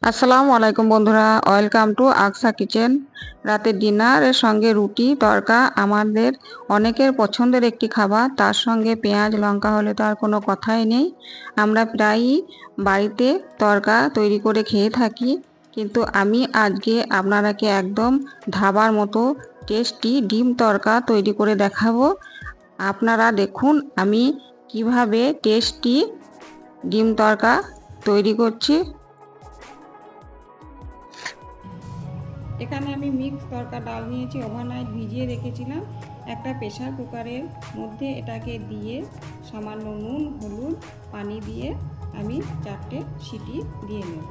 আসসালামু আলাইকুম বন্ধুরা, ওয়েলকাম টু আকসা কিচেন। রাতের ডিনারের সঙ্গে রুটি তড়কা আমাদের অনেকের পছন্দের একটি খাবার। তার সঙ্গে পেঁয়াজ লঙ্কা হলে তো আর কোনো কথাই নেই। আমরা প্রায়ই বাড়িতে তড়কা তৈরি করে খেয়ে থাকি, কিন্তু আমি আজকে আপনারাকে একদম ধাবার মতো টেস্টি ডিম তড়কা তৈরি করে দেখাবো। আপনারা দেখুন আমি কিভাবে টেস্টি ডিম তড়কা তৈরি করছি। এখানে আমি মিক্স তড়কা ডাল নিয়েছি, ওভারনাইট ভিজিয়ে রেখেছিলাম। একটা প্রেসার কুকারের মধ্যে এটাকে দিয়ে সামান্য নুন হলুদ পানি দিয়ে আমি 4টে সিটি দিয়ে নেব।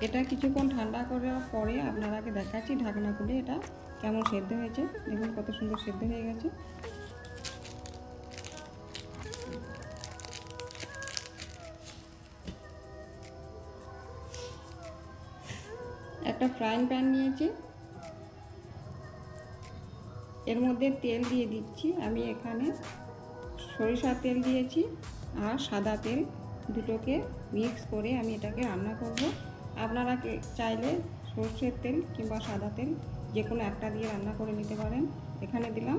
এটা কিছুক্ষণ ঠান্ডা করার পরে আপনারাকে দেখাচ্ছি ঢাকনা খুলে এটা কেমন সেদ্ধ হয়েছে। দেখুন কত সুন্দর সেদ্ধ হয়ে গেছে। একটা ফ্রাইং প্যান নিয়েছি, এর মধ্যে তেল দিয়ে দিচ্ছি। আমি এখানে সরিষার তেল দিয়েছি আর সাদা তেল, দুটোকে মিক্স করে আমি এটাকে রান্না করব। আপনারা চাইলে সর্ষের তেল কিংবা সাদা তেল যে কোনো একটা দিয়ে রান্না করে নিতে পারেন। এখানে দিলাম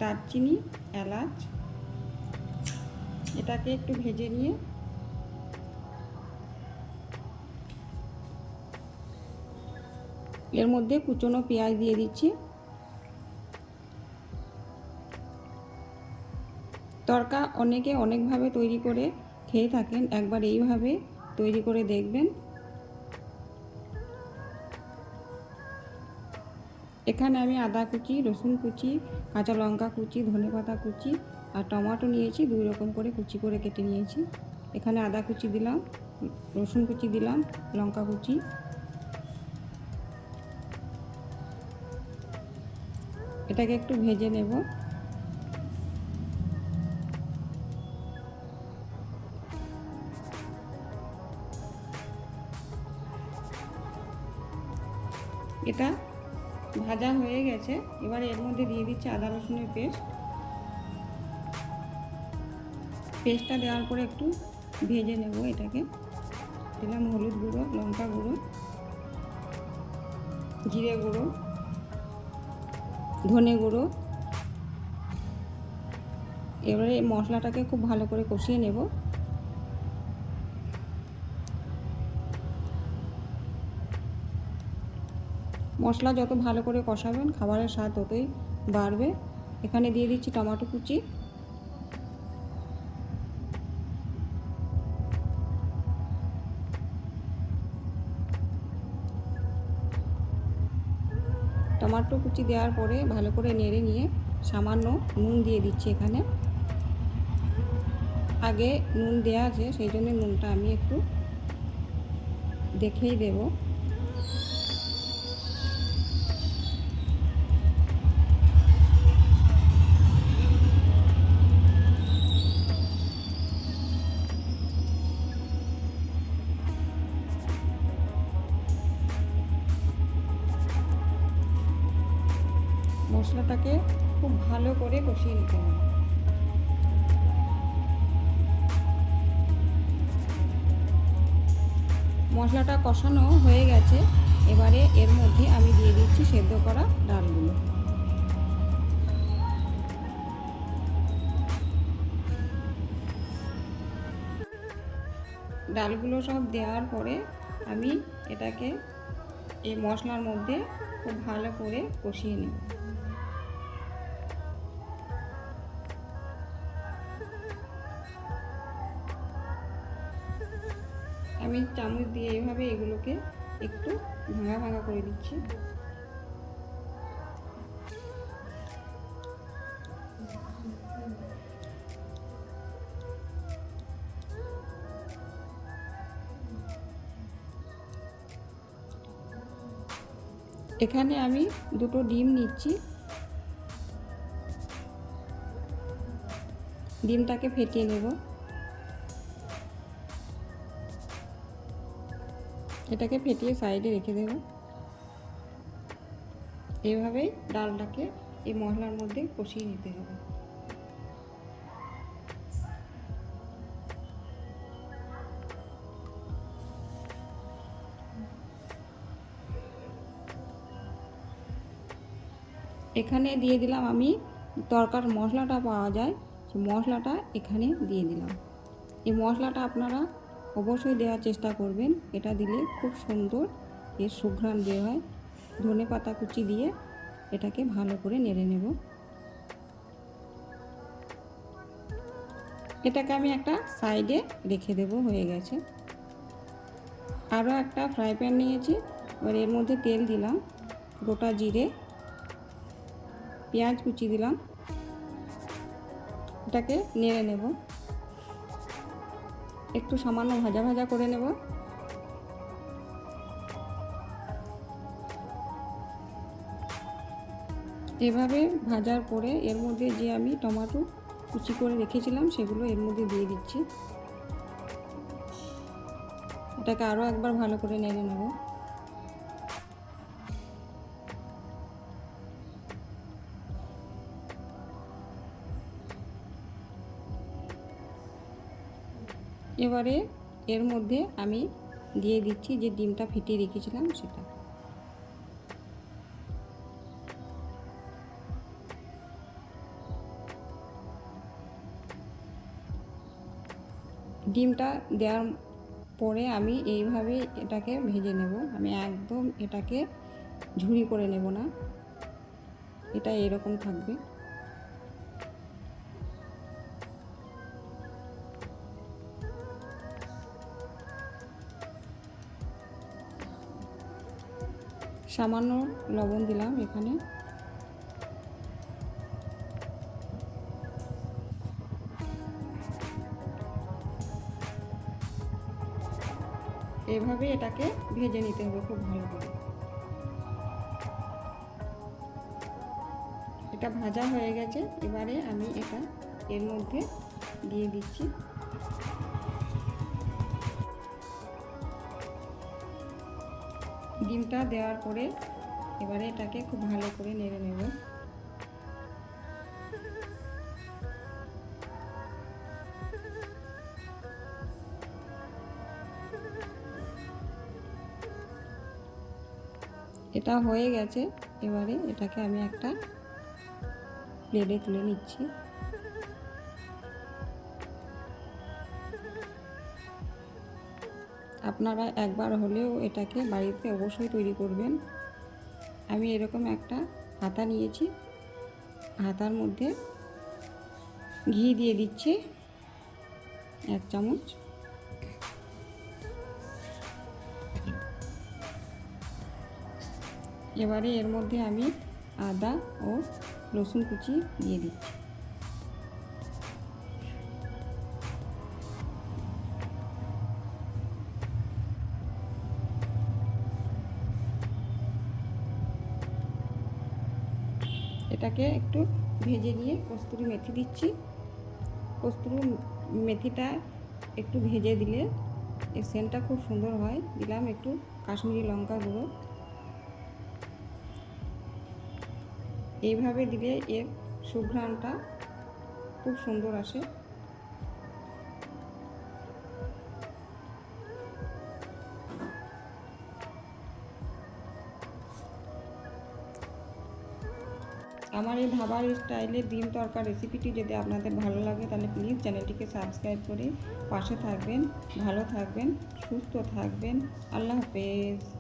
দারচিনি এলাচ, এটাকে একটু ভেজে নিয়ে এর মধ্যে কুচনো পেঁয়াজ দিয়ে দিচ্ছি। তড়কা অনেকে অনেকভাবে তৈরি করে খেয়ে থাকেন, একবার এইভাবে তৈরি করে দেখবেন। এখানে আমি আদা কুচি, রসুন কুচি, কাঁচা লঙ্কা কুচি, ধনেপাতা কুচি আর টমেটো নিয়েছি, 2 রকম করে কুচি করে কেটে নিয়েছি। এখানে আদা কুচি দিলাম, রসুন কুচি দিলাম, লঙ্কা কুচি। এটাকে একটু ভেজে নেব। এটা ভাজা হয়ে গেছে, এবারে এর মধ্যে দিয়ে দিচ্ছি আদা রসুনের পেস্টটা দেওয়ার পরে একটু ভেজে নেব। এটাকে দিলাম হলুদ গুঁড়ো, লঙ্কা গুঁড়ো, জিরে গুঁড়ো, ধনে গুঁড়ো। এবারে মশলাটাকে খুব ভালো করে কষিয়ে নেব। মশলা যত ভালো করে কষাবেন খাবারের স্বাদ ততই বাড়বে। এখানে দিয়ে দিচ্ছি টমেটো কুচি, টমেটো কুচি দেওয়ার পরে ভালো করে নেড়ে নিয়ে সামান্য নুন দিয়ে দিচ্ছি। এখানে আগে নুন দেওয়া আছে, সেই জন্য নুনটা আমি একটু দেখেই দেব। মশলাটাকে খুব ভালো করে কষিয়ে নিতে হবে। মশলাটা কষানো হয়ে গেছে, এবারে এর মধ্যে আমি দিয়ে দিচ্ছি সেদ্ধ করা ডালগুলো। ডালগুলো সব দেওয়ার পরে আমি এটাকে এই মশলার মধ্যে খুব ভালো করে কষিয়ে নেব। আমি চামচ দিয়ে এইভাবে এগুলোকে একটু ভাঙা ভাঙা করে দিচ্ছি। এখানে আমি 2টো ডিম নিচ্ছি, ডিমটাকে ফেটিয়ে নেব। এটাকে ফেটিয়ে সাইডে রেখে দেব। এভাবেই ডালটাকে এই মশলার মধ্যে কষিয়ে নিতে হবে। এখানে দিয়ে দিলাম আমি তরকার মশলাটা পাওয়া যায়, সেই মশলাটা এখানে দিয়ে দিলাম। এই মশলাটা আপনারা অবশ্যই দেওয়ার চেষ্টা করবেন, এটা দিলে খুব সুন্দর এর সুঘ্রাণ বের হয়। ধনেপাতা কুচি দিয়ে এটাকে ভালো করে নেড়ে নেব। এটাকে আমি একটা সাইডে রেখে দেব, হয়ে গেছে। আরও একটা ফ্রাই প্যান নিয়েছি, এবার এর মধ্যে তেল দিলাম, গোটা জিরে, পেঁয়াজ কুচি দিলাম, এটাকে নেড়ে নেব। একটু সামান্য ভাজা ভাজা করে নেব। এভাবে ভাজার পরে এর মধ্যে যে আমি টমেটো কুচি করে রেখেছিলাম সেগুলো এর মধ্যে দিয়ে দিচ্ছি। এটাকে আরও একবার ভালো করে নেড়ে নেব। এবারে এর মধ্যে আমি দিয়ে দিচ্ছি যে ডিমটা ফেটিয়ে রেখেছিলাম সেটা। ডিমটা দেওয়ার পরে আমি এইভাবে এটাকে ভেজে নেব। আমি একদম এটাকে ঝুরি করে নেব না, এটা এরকম থাকবে। সামান্য লবণ দিলাম এখানে। এভাবে এটাকে ভেজে নিতে হবে খুব ভালো করে। এটা ভাজা হয়ে গেছে, এবারে আমি এটা এর মধ্যে দিয়ে দিচ্ছি। ডিমটা দেওয়ার পরে এবারে এটাকে খুব ভালো করে নেড়ে নেব। এটা হয়ে গেছে, এবারে এটাকে আমি একটা প্লেটে তুলে নিচ্ছি। আপনারা একবার হলেও এটাকে বাড়িতে অবশ্যই তৈরি করবেন। আমি এরকম একটা হাতা নিয়েছি, হাতার মধ্যে ঘি দিয়ে দিচ্ছি 1 চামচ। এবারে এর মধ্যে আমি আদা ও রসুন কুচি দিয়ে দিচ্ছি। এটাকে একটু ভেজে নিয়ে কস্তুরি মেথি দিচ্ছি। কস্তুরি মেথিটা একটু ভেজে দিলে এর সেন্টটা খুব সুন্দর হয়। দিলাম একটু কাশ্মীরি লঙ্কা গুঁড়ো। এইভাবে দিলে এর সুঘ্রাণটা খুব সুন্দর আসে। আমার এই ধাবার স্টাইলে ডিম তরকা রেসিপিটি যদি আপনাদের ভালো লাগে তাহলে প্লিজ চ্যানেলটিকে সাবস্ক্রাইব করে পাশে থাকবেন। ভালো থাকবেন, সুস্থ থাকবেন। আল্লাহ হাফেজ।